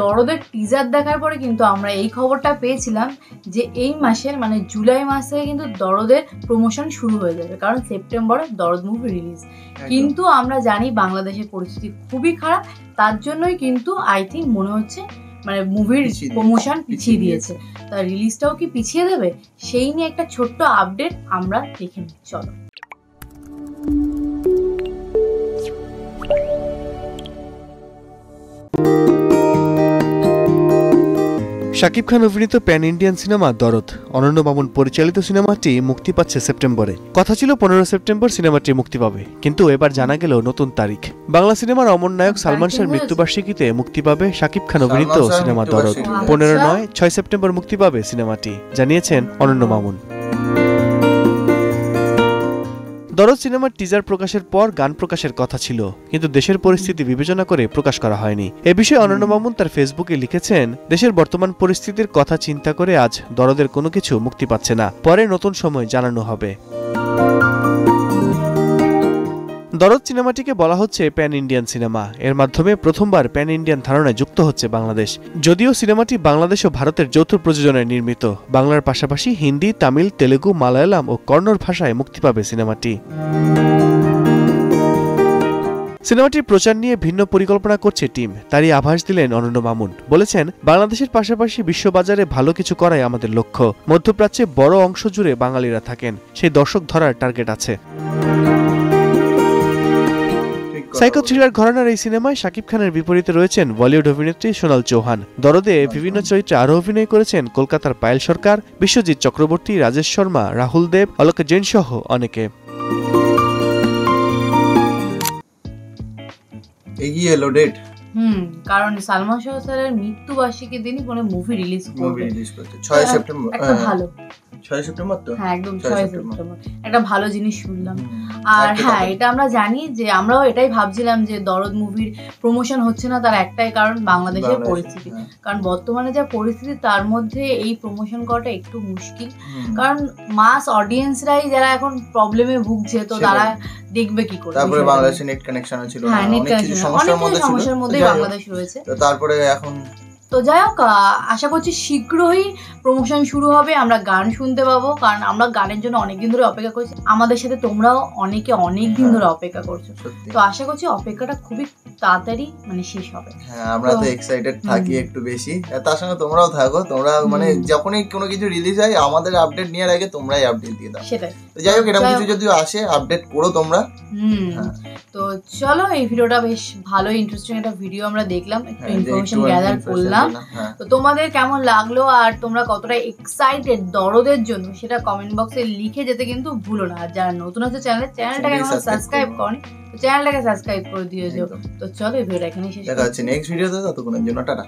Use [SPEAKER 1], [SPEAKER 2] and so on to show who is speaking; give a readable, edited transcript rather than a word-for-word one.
[SPEAKER 1] দরদের teaser দেখার পরে কিন্তু আমরা এই খবরটা পেয়েছিলাম যে এই মাসের মানে জুলাই মাস থেকে কিন্তু দরদের প্রমোশন শুরু হয়ে যাবে, কারণ সেপ্টেম্বরে দরদ মুভি রিলিজ। কিন্তু আমরা জানি বাংলাদেশের পরিস্থিতি খুবই খারাপ, তার জন্যই কিন্তু আই থিঙ্ক মনে হচ্ছে মানে মুভির প্রমোশন পিছিয়ে দিয়েছে। তা রিলিজটাও কি পিছিয়ে দেবে, সেই নিয়ে একটা ছোট্ট আপডেট আমরা দেখে নিই, চলো।
[SPEAKER 2] শাকিব খান অভিনীত প্যান ইন্ডিয়ান সিনেমা দরদ, অনন্য মামুন পরিচালিত সিনেমাটি মুক্তি পাচ্ছে সেপ্টেম্বরে। কথা ছিল 15 সেপ্টেম্বর সিনেমাটি মুক্তি পাবে, কিন্তু এবার জানা গেল নতুন তারিখ। বাংলা সিনেমার অমর নায়ক সালমান শাহর মৃত্যুবার্ষিকীতে মুক্তি পাবে শাকিব খান অভিনীত সিনেমা দরদ। 15 নয় 6 সেপ্টেম্বর মুক্তি পাবে সিনেমাটি, জানিয়েছেন অনন্য মামুন। দরদ সিনেমার টিজার প্রকাশের পর গান প্রকাশের কথা ছিল, কিন্তু দেশের পরিস্থিতি বিবেচনা করে প্রকাশ করা হয়নি। এ বিষয়ে অনন্য মামুন তার ফেসবুকে লিখেছেন, দেশের বর্তমান পরিস্থিতির কথা চিন্তা করে আজ দরদের কোনো কিছু মুক্তি পাচ্ছে না, পরে নতুন সময় জানানো হবে। দরদ সিনেমাটিকে বলা হচ্ছে প্যান ইন্ডিয়ান সিনেমা। এর মাধ্যমে প্রথমবার প্যান ইন্ডিয়ান ধারণায় যুক্ত হচ্ছে বাংলাদেশ। যদিও সিনেমাটি বাংলাদেশ ও ভারতের যৌথ প্রযোজনায় নির্মিত, বাংলার পাশাপাশি হিন্দি, তামিল, তেলেগু, মালায়ালাম ও কন্নড় ভাষায় মুক্তি পাবে সিনেমাটি। সিনেমাটির প্রচার নিয়ে ভিন্ন পরিকল্পনা করছে টিম, তারই আভাস দিলেন অনন্য মামুন। বলেছেন, বাংলাদেশের পাশাপাশি বিশ্ববাজারে ভালো কিছু করাই আমাদের লক্ষ্য। মধ্যপ্রাচ্যে বড় অংশ জুড়ে বাঙালিরা থাকেন, সেই দর্শক ধরার টার্গেট আছে। সাইকো থ্রিলার ঘরানার এই সিনেমায় শাকিব খানের বিপরীতে রয়েছেন বলিউড অভিনেত্রী সোনাল চৌহান। দরদে বিভিন্ন চরিত্রে আরও অভিনয় করেছেন কলকাতার পায়েল সরকার, বিশ্বজিৎ চক্রবর্তী, রাজেশ শর্মা, রাহুল দেব, অলোক জৈন সহ অনেকে।
[SPEAKER 1] এগিয়ে এলো ডেট, কারণ সালমান শাহ স্যারের মৃত্যুবার্ষিকীর দিনই কোনো মুভি রিলিজ করবে
[SPEAKER 3] 6 সেপ্টেম্বর।
[SPEAKER 1] একটা ভালো
[SPEAKER 3] 6 সেপ্টেম্বর তো,
[SPEAKER 1] হ্যাঁ একদম 6 সেপ্টেম্বর একটা ভালো জিনিস শুনলাম। আর হ্যাঁ, এটা আমরা জানি যে আমরাও এটাই ভাবছিলাম যে দরদ মুভির প্রমোশন হচ্ছে না, তার একটাই কারণ বাংলাদেশের পরিস্থিতি। কারণ বর্তমানে যা পরিস্থিতি তার মধ্যে এই প্রমোশন করাটা একটু মুশকিল, কারণ মাস অডিয়েন্সরাই যারা এখন প্রবলেমে ভুগছে, তো তারা দেখবে কি করে।
[SPEAKER 3] তারপরে বাংলাদেশে নেট কানেকশনও ছিল,
[SPEAKER 1] অনেক কিছু সমস্যার মধ্যে বাংলাদেশ রয়েছে।
[SPEAKER 3] তো তারপরে এখন
[SPEAKER 1] তো যাই হোক, আশা করছি শীঘ্রই প্রমোশন শুরু হবে, আমরা গান শুনতে পাবো, কারণ আমরা গানের জন্য অনেকদিন ধরে অপেক্ষা করছি। আমাদের সাথে তোমরাও অনেকে অনেকদিন ধরে অপেক্ষা করছো, তো আশা করছি অপেক্ষাটা খুবই তাড়াতাড়ি মানে শেষ হবে।
[SPEAKER 3] হ্যাঁ, আমরা তো এক্সাইটেড থাকি একটু বেশি, তার সঙ্গে তোমরাও থাকো। তোমরা মানে যখনই কোনো কিছু রিলিজ হয় আমাদের আপডেট নেওয়ার আগে তোমরাই আপডেট দিয়ে দাও।
[SPEAKER 1] সেটাই।
[SPEAKER 3] তো যাই হোক, এরকম কিছু যদি আসে আপডেট করো তোমরা।
[SPEAKER 1] তো চলো, এই ভিডিওটা বেশ ভালো ইন্টারেস্টিং একটা ভিডিও আমরা দেখলাম, একটু ইনফরমেশন গ্যাদার করলাম। তো তোমাদের কেমন লাগলো আর তোমরা কতটা এক্সাইটেড দরদের জন্য সেটা কমেন্ট বক্সে লিখে যেতে কিন্তু ভুলো না। আর যারা নতুন আছে চ্যানেলটাকে এখনো সাবস্ক্রাইব করনি, চ্যানেলটাকে সাবস্ক্রাইব করে দিয়েছো। তো চলো, এই ভিডিওটা এখানেই শেষ।
[SPEAKER 3] দেখা হচ্ছে নেক্সট ভিডিওতে, ততক্ষণের জন্য টাটা।